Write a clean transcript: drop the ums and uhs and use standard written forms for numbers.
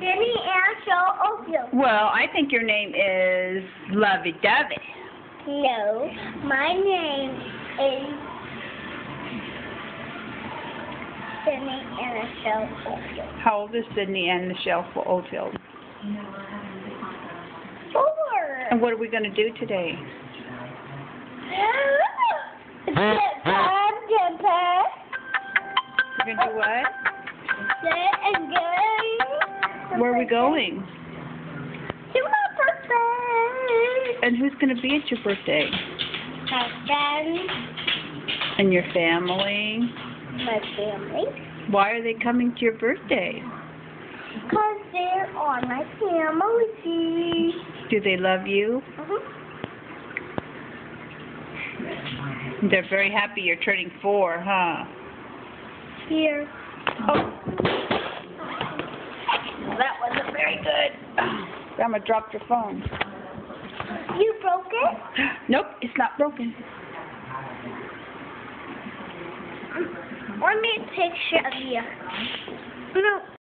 Jenny and Oakville. Well, I think your name is Lovey Dovey. No, my name is Jenny and Oakville. How old is Sydney and Michelle Oldfield? 4. And what are we going to do today? Get time, Jumper. We're going to do what? Sit and go. Where are we going? To my birthday. And who's going to be at your birthday? My friends, And your family? my family. Why are they coming to your birthday? Because they're on my family. Do they love you? They're very happy you're turning 4, huh? Here. Oh. That wasn't very good. Grandma dropped your phone. You broke it? Nope, it's not broken. Let me a picture of you. No.